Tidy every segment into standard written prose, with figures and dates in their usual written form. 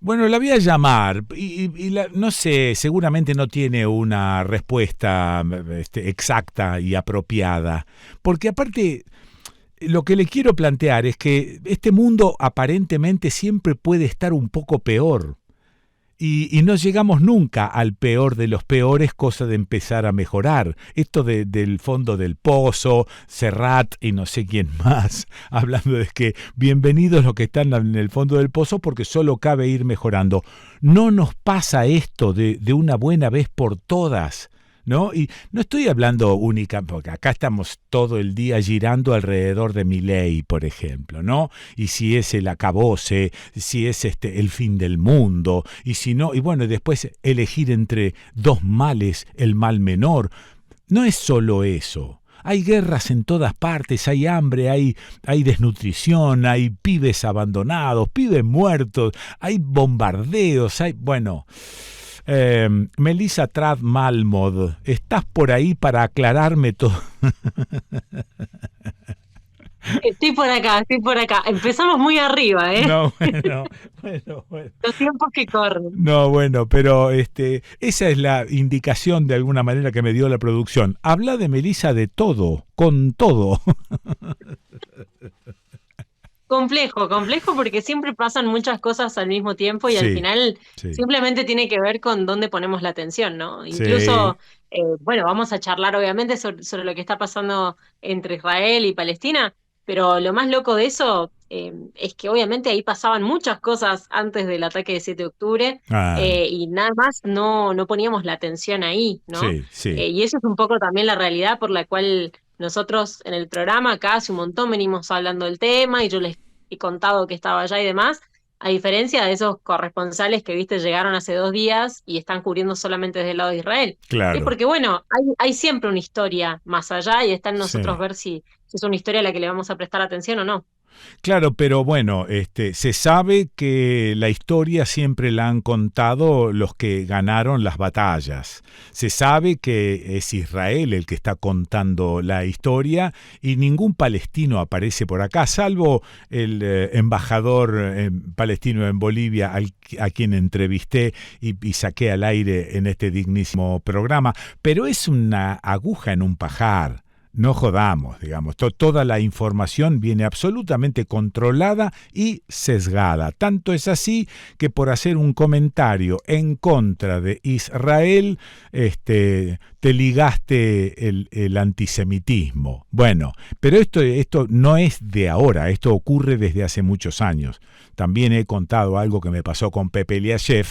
Bueno, la voy a llamar no sé, seguramente no tiene una respuesta exacta y apropiada, porque aparte lo que le quiero plantear es que este mundo aparentemente siempre puede estar un poco peor. Y no llegamos nunca al peor de los peores, cosa de empezar a mejorar. Esto del fondo del pozo, Serrat y no sé quién más, hablando de que bienvenidos los que están en el fondo del pozo porque solo cabe ir mejorando. No nos pasa esto de una buena vez por todas, ¿no? Y no estoy hablando única, porque acá estamos todo el día girando alrededor de Milei, por ejemplo, ¿no? Y si es el acabose, si es el fin del mundo, y si no, y bueno, después elegir entre dos males, el mal menor. No es solo eso. Hay guerras en todas partes, hay hambre, hay desnutrición, hay pibes abandonados, pibes muertos, hay bombardeos, bueno... Melissa Trad Malmod, ¿estás por ahí para aclararme todo? Estoy por acá, estoy por acá. Empezamos muy arriba, ¿eh? No, bueno. Los tiempos que corren. No, bueno, pero esa es la indicación de alguna manera que me dio la producción. Habla de Melissa de todo, con todo. Complejo, complejo porque siempre pasan muchas cosas al mismo tiempo y al Sí, final sí, simplemente tiene que ver con dónde ponemos la atención, ¿no? sí, Incluso, bueno, vamos a charlar obviamente sobre lo que está pasando entre Israel y Palestina, pero lo más loco de eso es que obviamente ahí pasaban muchas cosas antes del ataque de 7 de octubre ah, y nada más no poníamos la atención ahí, ¿no? sí, sí, Y eso es un poco también la realidad por la cual nosotros en el programa acá hace un montón venimos hablando del tema y yo les he contado que estaba allá y demás, a diferencia de esos corresponsales que, viste, llegaron hace 2 días y están cubriendo solamente desde el lado de Israel. Es claro, porque, bueno, hay siempre una historia más allá y está en nosotros sí. ver si es una historia a la que le vamos a prestar atención o no. Claro, pero bueno, se sabe que la historia siempre la han contado los que ganaron las batallas. Se sabe que es Israel el que está contando la historia y ningún palestino aparece por acá, salvo el embajador palestino en Bolivia a quien entrevisté y saqué al aire en este dignísimo programa. Pero es una aguja en un pajar. No jodamos, digamos, toda la información viene absolutamente controlada y sesgada. Tanto es así que por hacer un comentario en contra de Israel, te ligaste el antisemitismo. Bueno, pero esto no es de ahora, esto ocurre desde hace muchos años. También he contado algo que me pasó con Pepe Eliashev,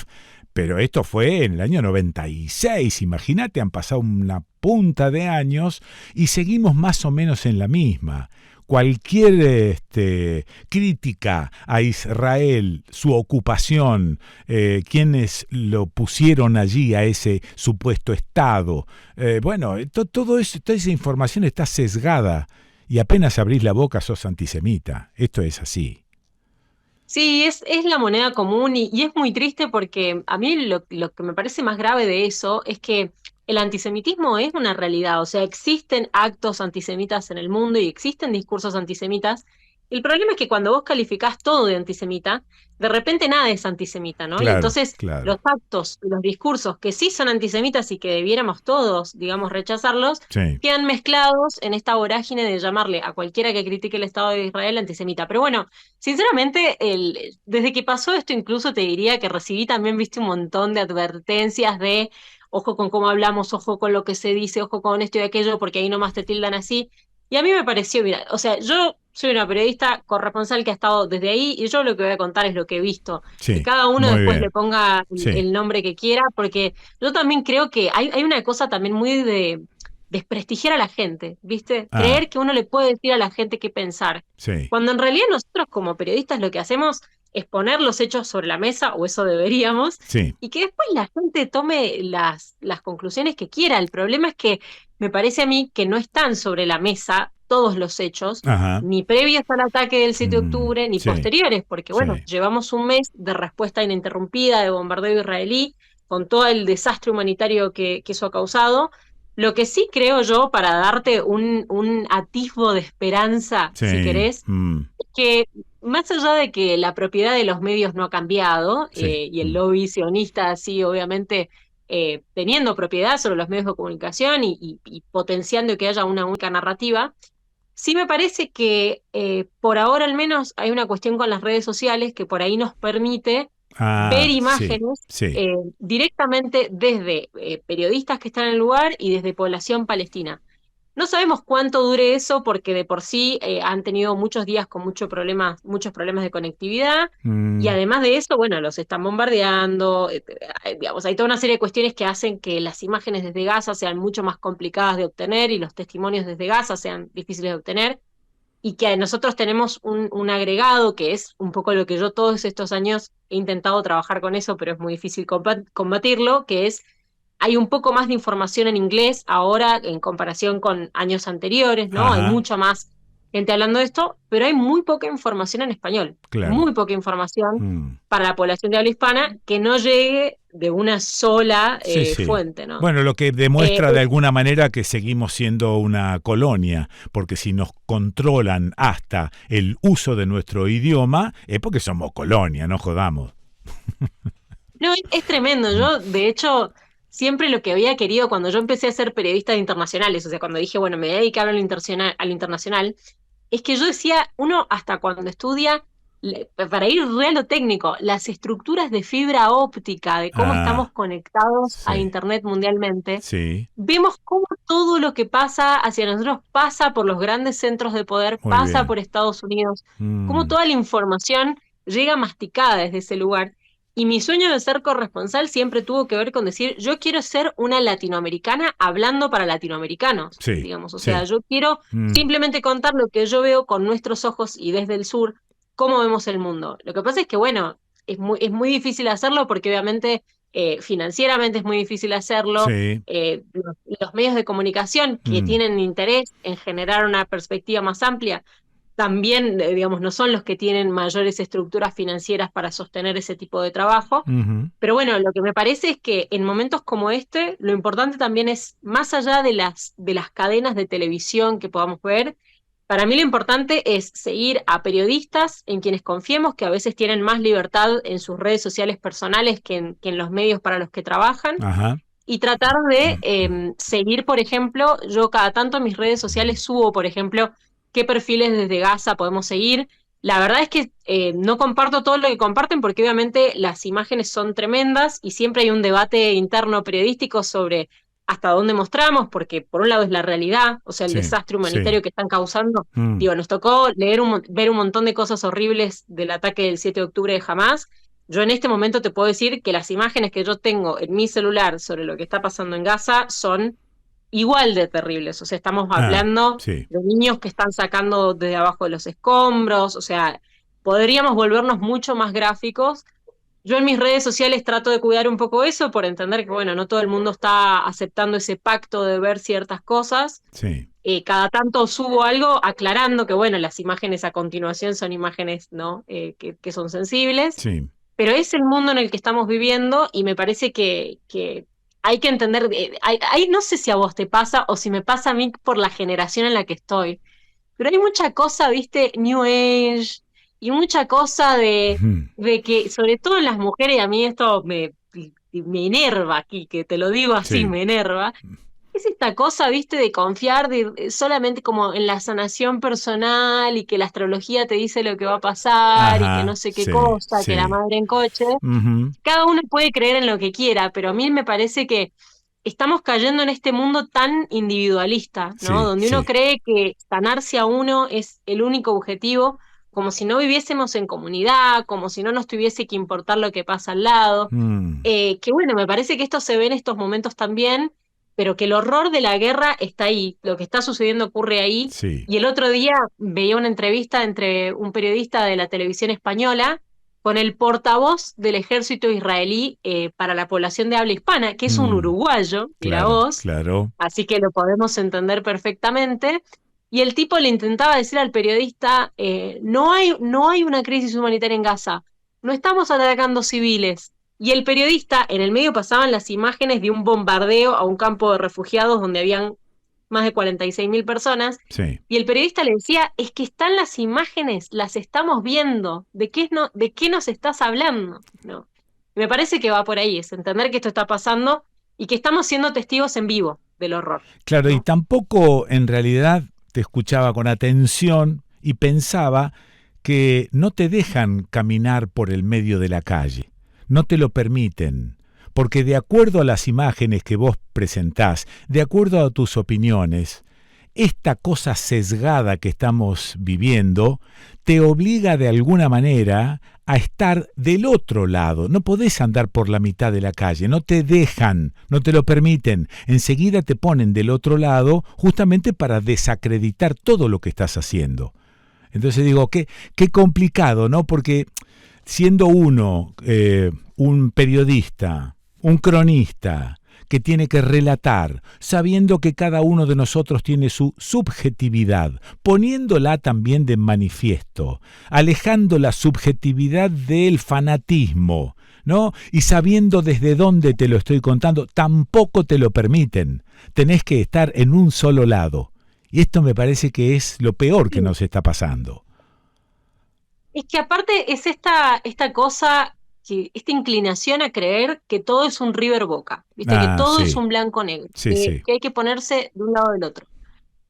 pero esto fue en el año 96, imagínate, han pasado una punta de años y seguimos más o menos en la misma. Cualquier crítica a Israel, su ocupación, quienes lo pusieron allí a ese supuesto Estado, bueno, todo eso, toda esa información está sesgada y apenas abrís la boca sos antisemita. Esto es así. Sí, es la moneda común y es muy triste porque a mí lo que me parece más grave de eso es que el antisemitismo es una realidad, o sea, existen actos antisemitas en el mundo y existen discursos antisemitas. El problema es que cuando vos calificás todo de antisemita, de repente nada es antisemita, ¿no? Y Claro, entonces los claro. actos, los discursos que sí son antisemitas y que debiéramos todos, digamos, rechazarlos, Sí. quedan mezclados en esta vorágine de llamarle a cualquiera que critique el Estado de Israel antisemita. Pero bueno. Sinceramente, desde que pasó esto, incluso te diría que recibí también, viste, un montón de advertencias de ojo con cómo hablamos, ojo con lo que se dice, ojo con esto y aquello, porque ahí nomás te tildan así. Y a mí me pareció, mira, o sea, yo soy una periodista corresponsal que ha estado desde ahí y yo lo que voy a contar es lo que he visto. Que Sí, cada uno muy después le bien. ponga Sí, el nombre que quiera, porque yo también creo que hay una cosa también muy de desprestigiar a la gente, ¿viste? ah, Creer que uno le puede decir a la gente qué pensar. sí, Cuando en realidad nosotros como periodistas lo que hacemos es poner los hechos sobre la mesa, o eso deberíamos, sí, y que después la gente tome las conclusiones que quiera. El problema es que me parece a mí que no están sobre la mesa todos los hechos, ajá, ni previos al ataque del 7 de octubre, ni sí, posteriores, porque bueno, sí, llevamos un mes de respuesta ininterrumpida de bombardeo israelí, con todo el desastre humanitario que eso ha causado. Lo que sí creo yo, para darte un atisbo de esperanza, si sí, querés, que más allá de que la propiedad de los medios no ha cambiado, Sí. y el lobby sionista sí, obviamente, teniendo propiedad sobre los medios de comunicación y potenciando que haya una única narrativa, sí me parece que por ahora al menos hay una cuestión con las redes sociales que por ahí nos permite ver Sí, imágenes sí. directamente desde periodistas que están en el lugar y desde población palestina. No sabemos cuánto dure eso porque de por sí han tenido muchos días con muchos problemas de conectividad y Mm, además de eso, bueno, los están bombardeando, digamos, hay toda una serie de cuestiones que hacen que las imágenes desde Gaza sean mucho más complicadas de obtener y los testimonios desde Gaza sean difíciles de obtener y que nosotros tenemos un agregado que es un poco lo que yo todos estos años he intentado trabajar con eso, pero es muy difícil combatirlo, que es hay un poco más de información en inglés ahora en comparación con años anteriores, ¿no? Hay ajá, mucha más gente hablando de esto, pero hay muy poca información en español, claro. muy poca información Mm. para la población de habla hispana que no llegue de una sola Sí, sí. fuente, ¿no? Bueno, lo que Eh, demuestra de alguna manera que seguimos siendo una colonia, porque si nos controlan hasta el uso de nuestro idioma, es porque somos colonia, no jodamos. No, es tremendo. Mm. Yo, de hecho, siempre lo que había querido cuando yo empecé a ser periodista de internacionales, o sea, cuando dije, bueno, me voy a dedicar a lo internacional, es que yo decía, uno hasta cuando estudia, para ir re a lo técnico, las estructuras de fibra óptica, de cómo estamos Ah, conectados a sí, Internet mundialmente, sí, vemos cómo todo lo que pasa hacia nosotros pasa por los grandes centros de poder, muy pasa bien. por Estados Unidos, cómo Mm, toda la información llega masticada desde ese lugar. Y mi sueño de ser corresponsal siempre tuvo que ver con decir, yo quiero ser una latinoamericana hablando para latinoamericanos, sí, digamos. O sea, sí. yo quiero Mm, simplemente contar lo que yo veo con nuestros ojos y desde el sur, cómo vemos el mundo. Lo que pasa es que, bueno, es muy difícil hacerlo porque obviamente financieramente es muy difícil hacerlo. sí. Los medios de comunicación que Mm, tienen interés en generar una perspectiva más amplia también, digamos, no son los que tienen mayores estructuras financieras para sostener ese tipo de trabajo. ujú. Pero bueno, lo que me parece es que en momentos como este, lo importante también es, más allá de las cadenas de televisión que podamos ver, para mí lo importante es seguir a periodistas en quienes confiemos, que a veces tienen más libertad en sus redes sociales personales que en los medios para los que trabajan, Ajá. y tratar de seguir, por ejemplo, yo cada tanto en mis redes sociales subo, por ejemplo, qué perfiles desde Gaza podemos seguir. La verdad es que no comparto todo lo que comparten porque obviamente las imágenes son tremendas y siempre hay un debate interno periodístico sobre hasta dónde mostramos, porque por un lado es la realidad, o sea, el Sí, desastre sí. humanitario que están causando. Mm, Digo, nos tocó ver un montón de cosas horribles del ataque del 7 de octubre de Hamas. Yo en este momento te puedo decir que las imágenes que yo tengo en mi celular sobre lo que está pasando en Gaza son igual de terribles. O sea, estamos ah, hablando sí. de niños que están sacando desde abajo de los escombros. O sea, podríamos volvernos mucho más gráficos. Yo en mis redes sociales trato de cuidar un poco eso por entender que, bueno, no todo el mundo está aceptando ese pacto de ver ciertas cosas. Sí, Cada tanto subo algo aclarando que, bueno, las imágenes a continuación son imágenes, ¿no? Que son sensibles, sí. pero es el mundo en el que estamos viviendo y me parece que hay que entender, no sé si a vos te pasa o si me pasa a mí por la generación en la que estoy, pero hay mucha cosa, viste, New Age y mucha cosa Ujú. de que, sobre todo en las mujeres, y a mí esto me enerva aquí, que te lo digo así, Sí. me enerva, es esta cosa, viste, de confiar solamente como en la sanación personal y que la astrología te dice lo que va a pasar y que no Ajá, sé qué sí, cosa, que la sí. madre en coche. Ujú. Cada uno puede creer en lo que quiera, pero a mí me parece que estamos cayendo en este mundo tan individualista, ¿no? Sí, Donde uno sí. cree que sanarse a uno es el único objetivo, como si no viviésemos en comunidad, como si no nos tuviese que importar lo que pasa al lado. Mm, Que bueno, me parece que esto se ve en estos momentos también, pero que el horror de la guerra está ahí, lo que está sucediendo ocurre ahí. sí. Y el otro día veía una entrevista entre un periodista de la televisión española con el portavoz del ejército israelí para la población de habla hispana, que es un Mm, uruguayo, mira claro, vos, claro. así que lo podemos entender perfectamente. Y el tipo le intentaba decir al periodista, no hay una crisis humanitaria en Gaza, no estamos atacando civiles. Y el periodista, en el medio pasaban las imágenes de un bombardeo a un campo de refugiados donde habían más de 46.000 personas, Sí. y el periodista le decía, es que están las imágenes, las estamos viendo, ¿de qué nos estás hablando? ¿No? Me parece que va por ahí, es entender que esto está pasando y que estamos siendo testigos en vivo del horror, Claro, y ¿no? tampoco en realidad te escuchaba con atención y pensaba que no te dejan caminar por el medio de la calle, no te lo permiten, porque de acuerdo a las imágenes que vos presentás, de acuerdo a tus opiniones, esta cosa sesgada que estamos viviendo te obliga de alguna manera a estar del otro lado. No podés andar por la mitad de la calle, no te dejan, no te lo permiten. Enseguida te ponen del otro lado justamente para desacreditar todo lo que estás haciendo. Entonces digo, qué complicado, ¿no? Porque siendo uno un periodista, un cronista, que tiene que relatar, sabiendo que cada uno de nosotros tiene su subjetividad, poniéndola también de manifiesto, alejando la subjetividad del fanatismo, ¿no? Y sabiendo desde dónde te lo estoy contando, tampoco te lo permiten. Tenés que estar en un solo lado. Y esto me parece que es lo peor que nos está pasando. Es que aparte es esta cosa, esta inclinación a creer que todo es un River Boca, ¿viste? Que Ah, todo es sí, un blanco-negro, sí, sí. que hay que ponerse de un lado o del otro.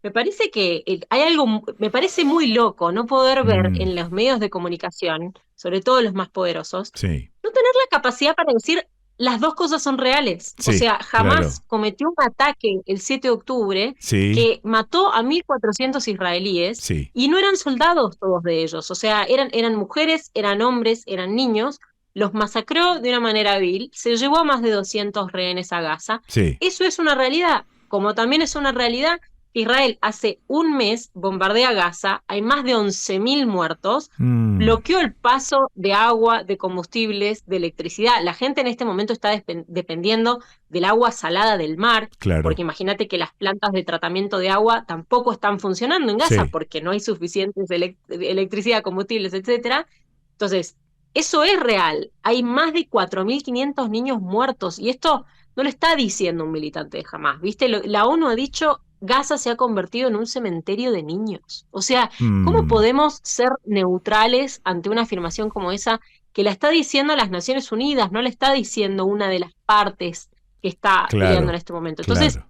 Me parece que hay algo, me parece muy loco no poder ver Mm, en los medios de comunicación, sobre todo los más poderosos, sí, no tener la capacidad para decir las dos cosas son reales. O sí, sea, claro. jamás cometió un ataque el 7 de octubre Sí, que mató a 1.400 israelíes sí, y no eran soldados todos de ellos. O sea, eran mujeres, eran hombres, eran niños. Los masacró de una manera vil, se llevó a más de 200 rehenes a Gaza. sí. Eso es una realidad, como también es una realidad Israel hace un mes bombardea Gaza, hay más de 11.000 muertos, Mm, bloqueó el paso de agua, de combustibles, de electricidad. La gente en este momento está dependiendo del agua salada del mar, porque claro. imagínate que las plantas de tratamiento de agua tampoco están funcionando en Gaza Sí. porque no hay suficientes electricidad, combustibles, etcétera. Entonces, eso es real. Hay más de 4.500 niños muertos y esto no lo está diciendo un militante de Hamas, ¿viste? La ONU ha dicho, Gaza se ha convertido en un cementerio de niños. O sea, ¿cómo Mm, podemos ser neutrales ante una afirmación como esa que la está diciendo las Naciones Unidas, no la está diciendo una de las partes que está peleando en claro, este momento? Entonces, claro.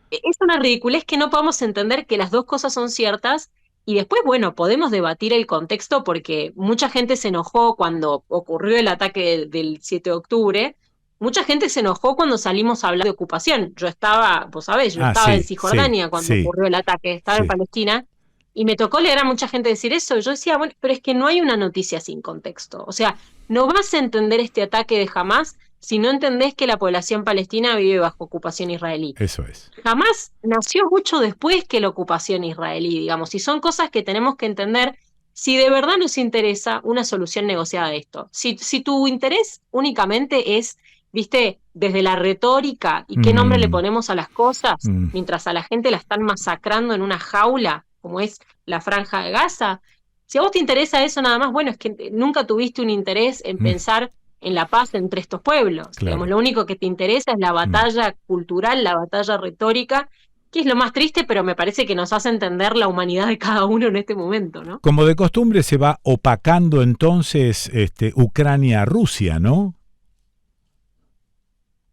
es una ridiculez que no podamos entender que las dos cosas son ciertas y después, bueno, podemos debatir el contexto porque mucha gente se enojó cuando ocurrió el ataque del 7 de octubre. Mucha gente se enojó cuando salimos a hablar de ocupación. Yo estaba, vos sabés, yo Ah, estaba en sí, sí, Cisjordania cuando sí, ocurrió el ataque, estaba en sí. Palestina y me tocó leer a mucha gente decir eso. Y yo decía, bueno, pero es que no hay una noticia sin contexto. O sea, no vas a entender este ataque de Hamas si no entendés que la población palestina vive bajo ocupación israelí. Eso es. Jamás nació mucho después que la ocupación israelí, digamos, y son cosas que tenemos que entender si de verdad nos interesa una solución negociada de esto. Si tu interés únicamente es, viste, desde la retórica y qué nombre le Mm, ponemos a las cosas, mm, mientras a la gente la están masacrando en una jaula, como es la Franja de Gaza, si a vos te interesa eso nada más, bueno, es que nunca tuviste un interés en mm, pensar en la paz entre estos pueblos. Digamos, claro. lo único que te interesa es la Mm. batalla cultural, la batalla retórica, que es lo más triste, pero me parece que nos hace entender la humanidad de cada uno en este momento, ¿no? Como de costumbre se va opacando entonces Ucrania a Rusia, ¿no?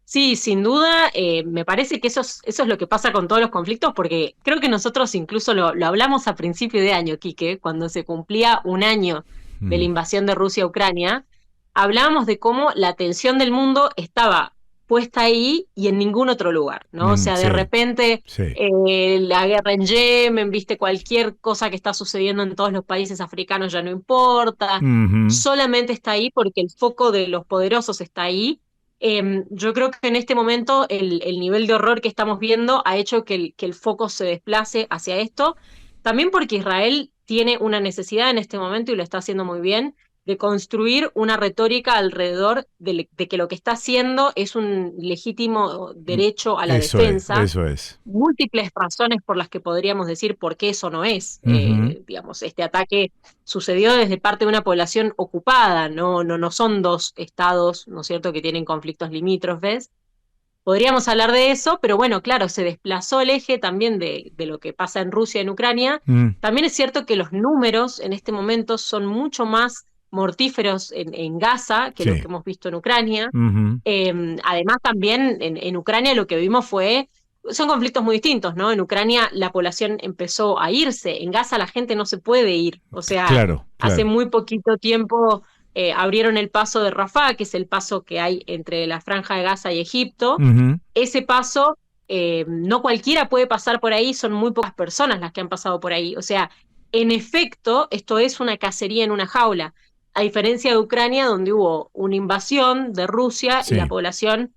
Sí, sin duda, me parece que eso es lo que pasa con todos los conflictos, porque creo que nosotros incluso lo hablamos a principio de año, Quique, cuando se cumplía un año de la Mm, invasión de Rusia a Ucrania, hablábamos de cómo la atención del mundo estaba puesta ahí y en ningún otro lugar, ¿no? O sea, de sí, repente sí. la guerra en Yemen, viste, cualquier cosa que está sucediendo en todos los países africanos ya no importa, Ujú. solamente está ahí porque el foco de los poderosos está ahí. Yo creo que en este momento el nivel de horror que estamos viendo ha hecho que el foco se desplace hacia esto, también porque Israel tiene una necesidad en este momento y lo está haciendo muy bien de construir una retórica alrededor de que lo que está haciendo es un legítimo Mm, derecho a la eso es, defensa, eso es. múltiples razones por las que podríamos decir por qué eso no es. Ujú. Digamos, este ataque sucedió desde parte de una población ocupada, no son dos estados, ¿no es cierto?, que tienen conflictos limítrofes. podríamos hablar de eso, pero bueno, claro, se desplazó el eje también de lo que pasa en Rusia y en Ucrania. También es cierto que los números en este momento son mucho más mortíferos en Gaza que lo Sí. que hemos visto en Ucrania. Ujú. Además, también en Ucrania lo que vimos son conflictos muy distintos, ¿no? En Ucrania la población empezó a irse, en Gaza la gente no se puede ir, o sea, Claro, hace claro. muy poquito tiempo abrieron el paso de Rafah, que es el paso que hay entre la Franja de Gaza y Egipto. Ujú. Ese paso, no cualquiera puede pasar por ahí, son muy pocas personas las que han pasado por ahí, o sea, en efecto, esto es una cacería en una jaula a diferencia de Ucrania, donde hubo una invasión de Rusia y la Sí. población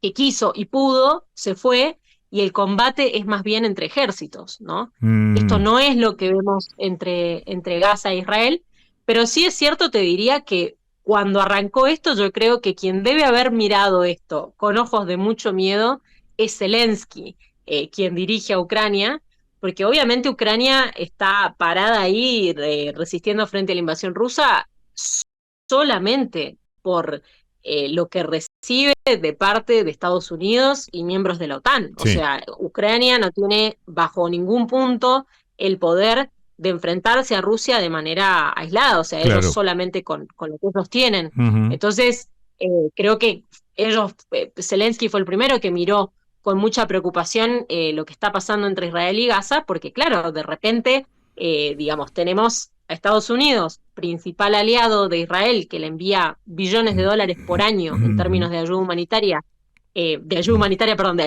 que quiso y pudo se fue, y el combate es más bien entre ejércitos, ¿no? Esto Mm, no es lo que vemos entre Gaza e Israel, pero sí es cierto, te diría que cuando arrancó esto, yo creo que quien debe haber mirado esto con ojos de mucho miedo es Zelensky, quien dirige a Ucrania, porque obviamente Ucrania está parada ahí resistiendo frente a la invasión rusa solamente por lo que recibe de parte de Estados Unidos y miembros de la OTAN. O sí, sea, Ucrania no tiene bajo ningún punto el poder de enfrentarse a Rusia de manera aislada, o sea, ellos claro. solamente con lo que ellos tienen. Ujú. Entonces, creo que Zelensky fue el primero que miró con mucha preocupación lo que está pasando entre Israel y Gaza, porque claro, de repente, digamos, tenemos a Estados Unidos, principal aliado de Israel, que le envía billones de dólares por año en Ujú. términos de ayuda humanitaria, perdón,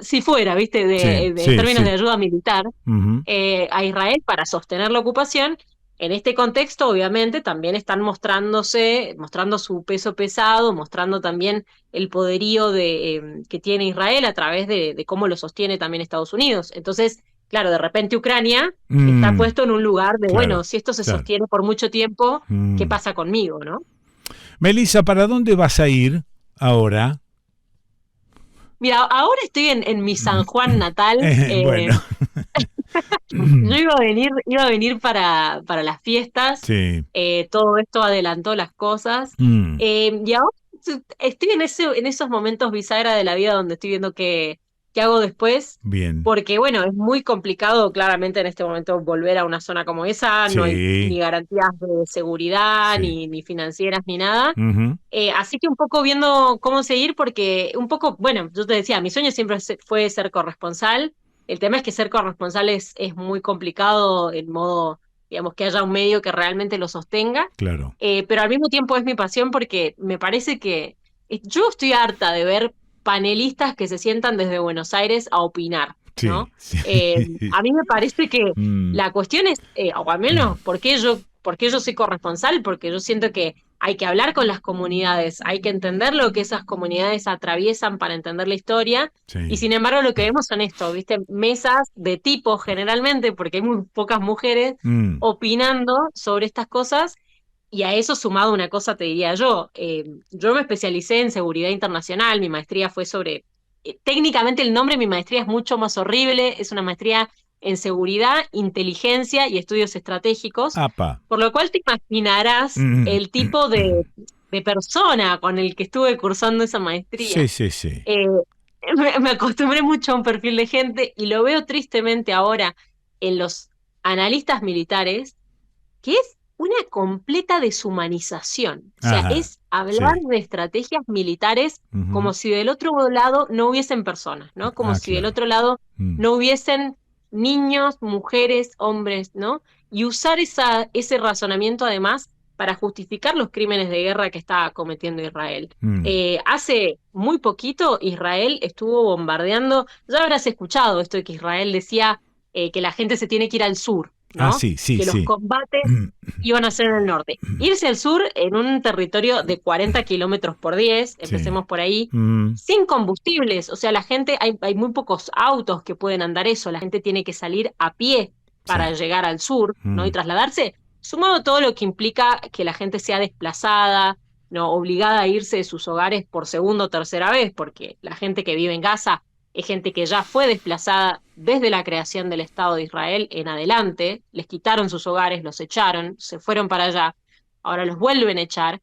si fuera, ¿viste? Sí, En sí, términos de sí. ayuda militar, Ujú. a Israel para sostener la ocupación. En este contexto, obviamente, también están mostrando su peso pesado, mostrando también el poderío que tiene Israel a través de cómo lo sostiene también Estados Unidos. Entonces, claro, de repente Ucrania está Mm, puesto en un lugar de, bueno, claro, si esto se claro. sostiene por mucho tiempo, ¿qué Mm. pasa conmigo, no? Melissa, ¿para dónde vas a ir ahora? Mira, ahora estoy en mi San Juan natal. Bueno. Yo iba a venir para las fiestas, Sí. todo esto adelantó las cosas, Mm, y ahora estoy en esos momentos bisagra de la vida donde estoy viendo qué hago después, bien. porque bueno, es muy complicado claramente en este momento volver a una zona como esa, no hay ni Sí, garantías de seguridad, sí. ni financieras, ni nada. Ujú. Así que un poco viendo cómo seguir, porque un poco, bueno, yo te decía, mi sueño siempre fue ser corresponsal. El tema es que ser corresponsal es muy complicado en modo, digamos, que haya un medio que realmente lo sostenga, Claro. pero al mismo tiempo es mi pasión porque me parece que yo estoy harta de ver panelistas que se sientan desde Buenos Aires a opinar, Sí, ¿no? sí. A mí me parece que Mm, la cuestión es, o al menos, ¿por qué yo soy corresponsal? Porque yo siento que hay que hablar con las comunidades, hay que entender lo que esas comunidades atraviesan para entender la historia. Y sí. sin embargo, lo que vemos son esto, ¿viste? Mesas de tipos generalmente, porque hay muy pocas mujeres Mm, opinando sobre estas cosas. Y a eso sumado una cosa te diría yo me especialicé en seguridad internacional, mi maestría fue técnicamente el nombre de mi maestría es mucho más horrible, es una maestría en seguridad, inteligencia y estudios estratégicos, apa. por lo cual te imaginarás Mm, el tipo de persona con el que estuve cursando esa maestría. sí, sí, sí. Eh, me acostumbré mucho a un perfil de gente y lo veo tristemente ahora en los analistas militares que es una completa deshumanización. O sea, Ajá. es hablar Sí. de estrategias militares Ujú. como si del otro lado no hubiesen personas, ¿no? Como Ah, si del claro. otro lado Mm, no hubiesen niños, mujeres, hombres, ¿no? Y usar ese razonamiento además para justificar los crímenes de guerra que está cometiendo Israel. mm. Hace muy poquito Israel estuvo bombardeando, ya habrás escuchado esto de que Israel decía que la gente se tiene que ir al sur, Ah, ¿no? sí, sí, Que los sí. combates iban a ser en el norte. Irse al sur en un territorio de 40 kilómetros por 10, Sí. empecemos por ahí, Mm, sin combustibles, o sea, la gente, hay muy pocos autos que pueden andar eso, la gente tiene que salir a pie para sí. llegar al sur, ¿no? Y Mm, trasladarse, sumado a todo lo que implica que la gente sea desplazada, ¿no? Obligada a irse de sus hogares por segunda o tercera vez, porque la gente que vive en Gaza es gente que ya fue desplazada desde la creación del Estado de Israel en adelante, les quitaron sus hogares, los echaron, se fueron para allá, ahora los vuelven a echar.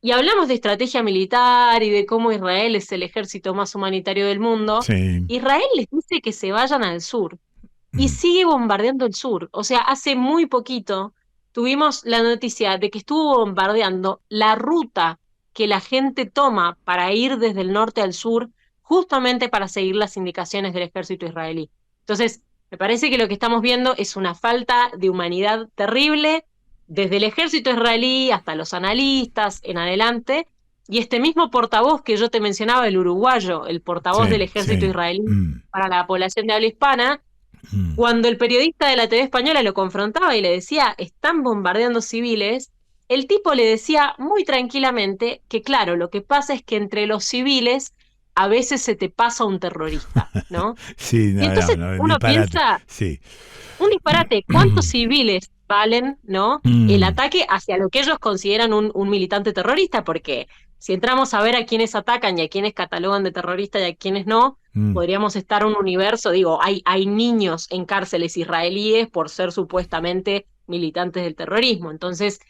Y hablamos de estrategia militar y de cómo Israel es el ejército más humanitario del mundo. Sí. Israel les dice que se vayan al sur y Mm. sigue bombardeando el sur. O sea, hace muy poquito tuvimos la noticia de que estuvo bombardeando la ruta que la gente toma para ir desde el norte al sur, justamente para seguir las indicaciones del ejército israelí. Entonces, me parece que lo que estamos viendo es una falta de humanidad terrible, desde el ejército israelí hasta los analistas en adelante, y este mismo portavoz que yo te mencionaba, el uruguayo, el portavoz del Sí, ejército sí. israelí Mm, para la población de habla hispana, mm. cuando el periodista de la TV española lo confrontaba y le decía, están bombardeando civiles, el tipo le decía muy tranquilamente que claro, lo que pasa es que entre los civiles a veces se te pasa un terrorista, ¿no? Sí, Y no, no, entonces no, uno disparate. piensa, Sí. un disparate, ¿cuántos civiles valen, ¿no? El Mm, ataque hacia lo que ellos consideran un militante terrorista, porque si entramos a ver a quiénes atacan y a quiénes catalogan de terrorista y a quiénes no, mm. podríamos estar un universo, digo, hay niños en cárceles israelíes por ser supuestamente militantes del terrorismo. Entonces,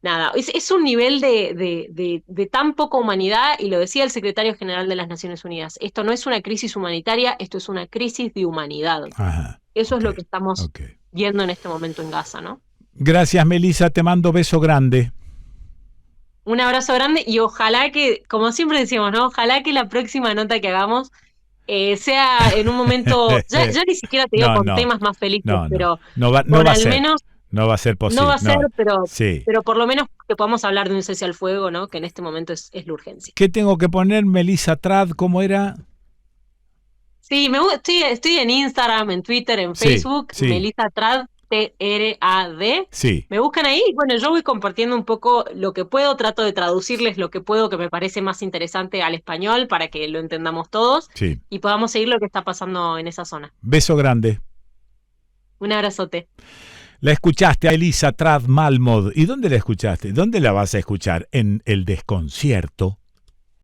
nada, es un nivel de tan poca humanidad, y lo decía el secretario general de las Naciones Unidas, esto no es una crisis humanitaria, esto es una crisis de humanidad. Ajá. Eso es Ok, lo que estamos ok. viendo en este momento en Gaza, ¿no? Gracias, Melissa. Te mando beso grande. Un abrazo grande y ojalá que, como siempre decimos, ¿no? Ojalá que la próxima nota que hagamos sea en un momento, ya ni siquiera te digo No, con no, temas más felices, no, no. pero No con va a al ser. menos, No va a ser no va posible. a ser, No. pero, Sí. pero por lo menos que podamos hablar de un cese al fuego, ¿no? Que en este momento es la urgencia. ¿Qué tengo que poner, Melissa Trad? ¿Cómo era? Sí, estoy en Instagram, en Twitter, en Sí, Facebook, sí, Melissa Trad, Trad. sí. Me buscan ahí, bueno, yo voy compartiendo un poco lo que puedo, trato de traducirles lo que puedo que me parece más interesante al español para que lo entendamos todos Sí. y podamos seguir lo que está pasando en esa zona. Beso grande. Un abrazote. La escuchaste a Elisa Trad Malmod. ¿Y dónde la escuchaste? ¿Dónde la vas a escuchar? En El Desconcierto.